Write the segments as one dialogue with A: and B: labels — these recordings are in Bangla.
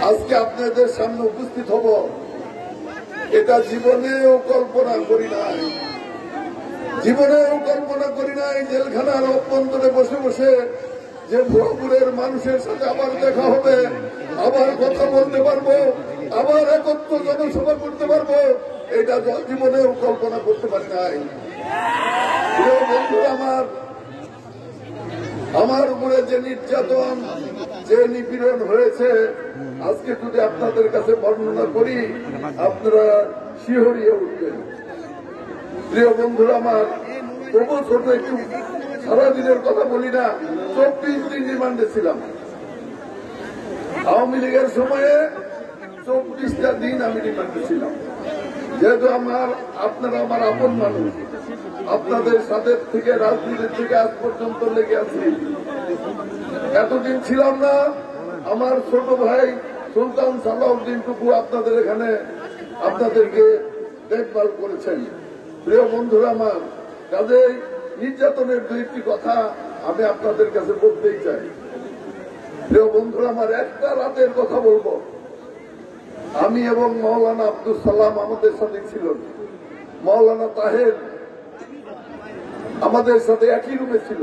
A: আজকে আপনাদের সামনে উপস্থিত হব, এটা জীবনেও কল্পনা করি নাই। জীবনেও কল্পনা করি নাই জেলখানার অভ্যন্তরে বসে বসে যে ভোগপুরের মানুষের সাথে আবার দেখা হবে, আবার কথা বলতে পারবো, আবার একত্র জনসভা করতে পারবো, এটা জীবনেও কল্পনা করতে পারি নাই। প্রিয় বন্ধুরা, আমার উপরে যে নির্যাতন, যে নিপীড়ন হয়েছে, আজকে যদি আপনাদের কাছে বর্ণনা করি আপনারা শিহরিয়ে উঠবেন। প্রিয় বন্ধুরা আমার, তবু ছোট একটু সারাদিনের কথা বলি না। 24 দিন রিমান্ডে ছিলাম। আওয়ামী লীগের সময়ে 24টা দিন আমি রিমান্ডে ছিলাম। যেহেতু আপনারা আমার আপন মানুষ, আপনাদের সাথে থেকে রাজনীতির থেকে আজ পর্যন্ত লেগে আছি। এতদিন ছিলাম না। আমার ছোট ভাই সুলতান সালাউদ্দিন টুকু আপনাদের এখানে আপনাদেরকে দেখভাল করেছেন। প্রিয় বন্ধুরা আমার, কাজেই নির্যাতনের দুইটি কথা আমি আপনাদের কাছে বলতেই চাই। প্রিয় বন্ধুরা আমার, একটা রাতের কথা বলবো। আমি এবং মৌলানা আব্দুল সালাম আমাদের সাথে ছিলেন। মৌলানা তাহের আমাদের সাথে একই রুমে ছিল।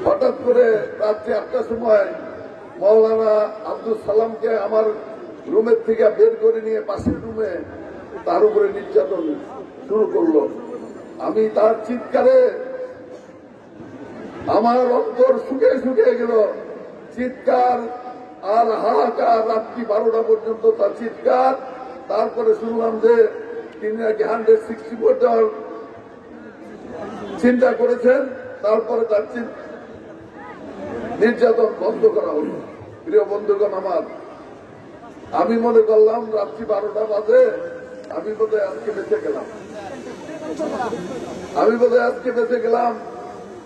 A: হঠাৎ করে রাত্রি 8টার সময় মৌলানা আব্দুল সালামকে আমার রুমের থেকে বের করে নিয়ে পাশের রুমে তার উপরে নির্যাতন শুরু করলো। আমি তার চিৎকারে আমার অন্তর শুকিয়ে শুকিয়ে গেল। চিৎকার আর হাহাকার, রাত্রি 12টা পর্যন্ত তার চিৎকার। তারপরে শুনলাম যে তিনি নাকি 164 দেওয়ার চিন্তা করেছেন। তারপরে তার নির্যাতন বন্ধ করা হল। প্রিয় বন্ধুগণ আমার, আমি মনে করলাম রাত্রি 12টা বাজে, আমি বোধহয় আজকে বেঁচে গেলাম।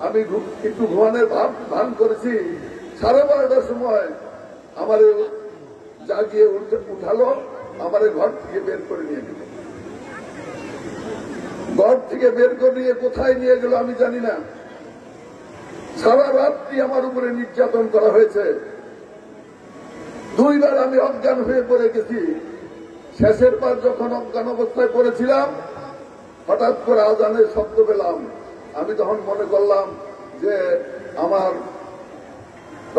A: আমি একটু ঘুমানোর ভান করেছি। 12:30টার সময় আমার জাগিয়ে উঠালো, আমার ঘর থেকে বের করে নিয়ে গেল। ঘর থেকে বের করে নিয়ে কোথায় নিয়ে গেল আমি জানি না। সারা রাত্রি আমার উপরে নির্যাতন করা হয়েছে। 2 বার আমি অজ্ঞান হয়ে পড়ে গেছি। শেষের বার যখন অজ্ঞান অবস্থায় পড়েছিলাম, হঠাৎ করে আজানের শব্দ পেলাম। আমি তখন মনে করলাম যে আমার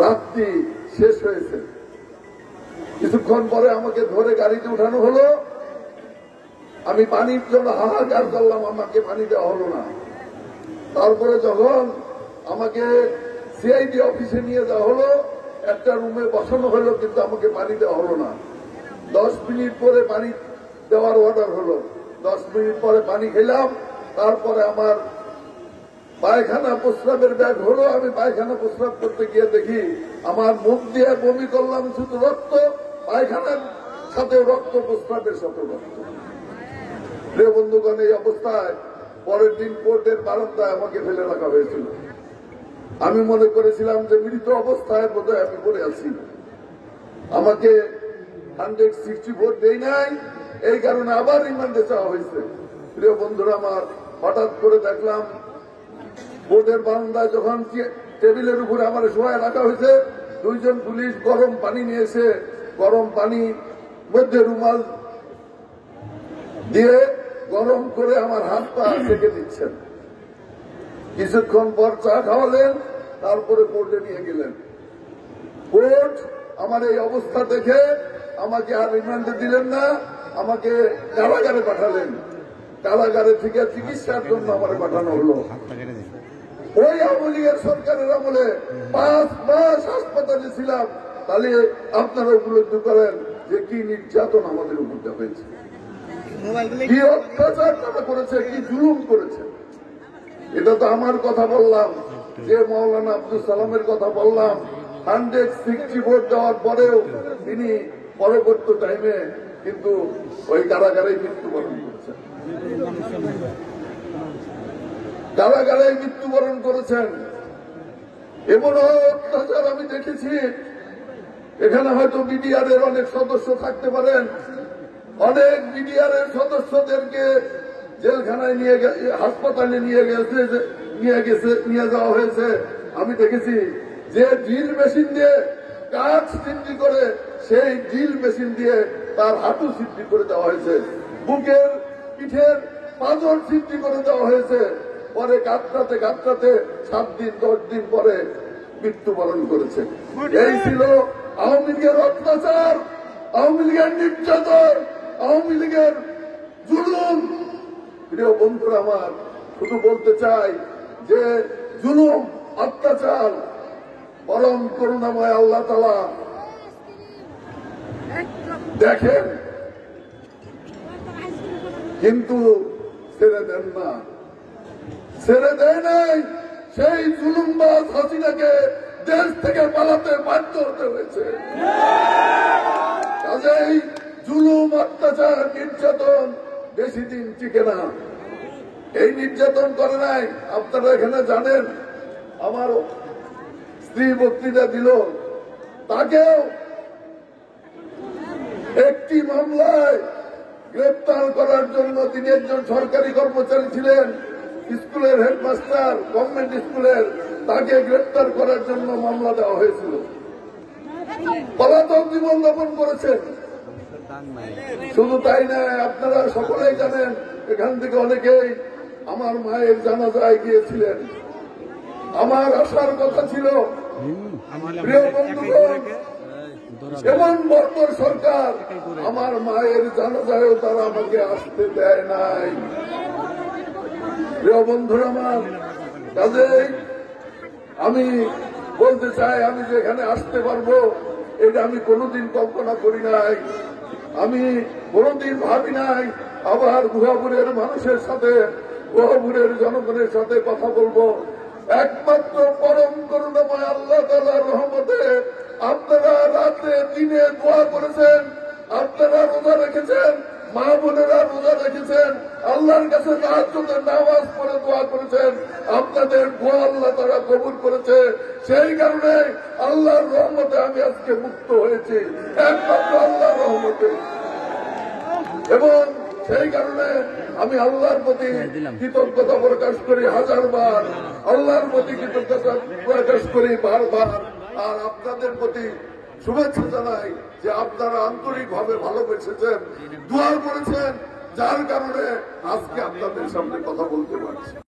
A: রাত্রি শেষ হয়েছে। কিছুক্ষণ পরে আমাকে ধরে গাড়িতে উঠানো হলো। আমি পানির জন্য হাহাকার করলাম, আমাকে পানি দেওয়া হলো না। তারপরে যখন আমাকে সিআইডি অফিসে নিয়ে যাওয়া হলো, একটা রুমে বসানো হলো, কিন্তু আমাকে পানি দেওয়া হলো না। 10 মিনিট পরে পানি দেওয়ার অর্ডার হলো। 10 মিনিট পরে পানি খেলাম। তারপরে আমার পায়খানা প্রস্রাবের ব্যাগ হলো। আমি পায়খানা প্রস্রাব করতে গিয়ে দেখি আমার মুখ দিয়ে বমি করলাম শুধু রক্ত, পায়খানার সাথে রক্ত, প্রস্রাবের সাথে রক্ত। প্রিয় বন্ধুগণ, এই অবস্থায় পরের দিন কোর্টের বারান্দায় আমাকে ফেলে রাখা হয়েছিল। আমি মনে করেছিলাম যে মৃত অবস্থায় বোধহয় আমি পড়ে আছি। আমাকে 164 দেই নাই, এই কারণে আবার রিমান্ডে চাওয়া হয়েছে। প্রিয় বন্ধুরা আমার, হঠাৎ করে দেখলাম কোর্টের বারান্দায় যখন টেবিলের উপরে আমার শোয়ায় রাখা হয়েছে, 2 জন পুলিশ গরম পানি নিয়ে এসে গরম পানি মধ্যে রুমাল দিয়ে গরম করে আমার হাত পা সেঁকে দিচ্ছেন। কিছুক্ষণ পর চা খাওয়ালেন, তারপরে কোর্টে নিয়ে গেলেন। কোর্ট আমার এই অবস্থা দেখে আমাকে আর রিমান্ডে দিলেন না, আমাকে কারাগারে পাঠালেন। কারাগারে থেকে চিকিৎসার জন্য আমার পাঠানো হলো। ওই আওয়ামী লীগের সরকারের আমলে 5 মাস হাসপাতালে ছিলাম। তাহলে আপনারা উপলব্ধি করেন যে কি নির্যাতন আমাদের উপর হয়েছে, কি অত্যাচার তারা করেছে, কি জুলুম করেছে। এটা তো আমার কথা বললাম, যে মৌলানা আব্দুল সালামের কথা বললাম। 164 দেওয়ার পরেও তিনি পরবর্তী টাইমে কিন্তু ওই কারাগারেই মৃত্যুবরণ করেছেন। কারাগারে মৃত্যুবরণ করেছেন। এমন অত্যাচার আমি দেখেছি। এখানে হয়তো বিডিআর এর অনেক সদস্য থাকতে পারেন। অনেক বিডিআর এর সদস্যদেরকে জেলখানায় নিয়ে হাসপাতালে নিয়ে যাওয়া হয়েছে। আমি দেখেছি যে ড্রিল মেশিন দিয়ে কাঠ সিদ্ধি করে সেই ড্রিল মেশিন দিয়ে তার হাঁটু সিদ্ধি করে দেওয়া হয়েছে, বুকের পিঠের পাঁজর সিদ্ধি করে দেওয়া হয়েছে। পরে কাটতে কাটতে 7 দিন 10 দিন পরে মৃত্যুবরণ করেছে। এই ছিল আওয়ামী লীগের অত্যাচার, আওয়ামী লীগের নির্যাতন, আওয়ামী লীগের জুলুম। প্রিয় বন্ধুরা আমার, শুধু বলতে চাই যে জুলুম অত্যাচার পরম করুণাময় আল্লাহ তাআলা দেখেন, কিন্তু ছেড়ে দেন না, ছেড়ে দেয় নাই। সেই জুলুমবাজ হাসিনাকে দেশ থেকে পালাতে বাধ্য হতে হয়েছে। কাজেই জুলুম অত্যাচার নির্যাতন বেশি দিন টিকে না। এই নির্যাতন করে নাই, আপনারা এখানে জানেন। আমার স্ত্রী বক্তৃতা দিল, তাকেও একটি মামলায় গ্রেপ্তার করার জন্য, তিনি একজন সরকারি কর্মচারী ছিলেন, স্কুলের হেডমাস্টার, গভর্নমেন্ট স্কুলের, তাকে গ্রেপ্তার করার জন্য মামলা দেওয়া হয়েছিল। পলাতক জীবনযাপন করেছেন। শুধু তাই নয়, আপনারা সকলেই জানেন, এখান থেকে অনেকেই আমার মায়ের জানাজায় গিয়েছিলেন। আমার আসার কথা ছিল, প্রিয় বন্ধুগণ, এমন বর্বর সরকার, আমার মায়ের জানাজায়ও তারা আমাকে আসতে দেয় নাই। প্রিয় বন্ধুরা আমার, কাজেই আমি বলতে চাই, আমি যেখানে আসতে পারবো এটা আমি কোনোদিন কল্পনা করি নাই, আমি কোনোদিন ভাবি নাই। আবার গুহাপুরের মানুষের সাথে, গুহাপুরের জনগণের সাথে কথা বলবো। একমাত্র পরম করুণাময় আল্লাহ তাআলার রহমতে আপনারা রাতে দিনে দোয়া করেছেন, আপনারা রোজা রেখেছেন, মা বোনেরা রোজা রেখেছেন, আল্লাহর কাছে তাহাজ্জুদের নামাজ পড়ে দোয়া করেছেন। আপনাদের দোয়া আল্লাহ তাআলা কবুল করেছে। সেই কারণে আল্লাহর রহমতে আমি আজকে মুক্ত হয়েছি, একমাত্র আল্লাহর রহমতে। এবং সেই কারণে আমি আল্লাহর প্রতি কৃতজ্ঞতা প্রকাশ করি হাজারবার, আল্লাহর প্রতি কৃতজ্ঞতা প্রকাশ করি বারবার। আর আপনাদের প্রতি শুভেচ্ছা জানাই যে আপনারা আন্তরিকভাবে ভালোবেসেছেন, দোয়া করেছেন, যার কারণে আজকে আপনাদের সামনে কথা বলতে পারছি।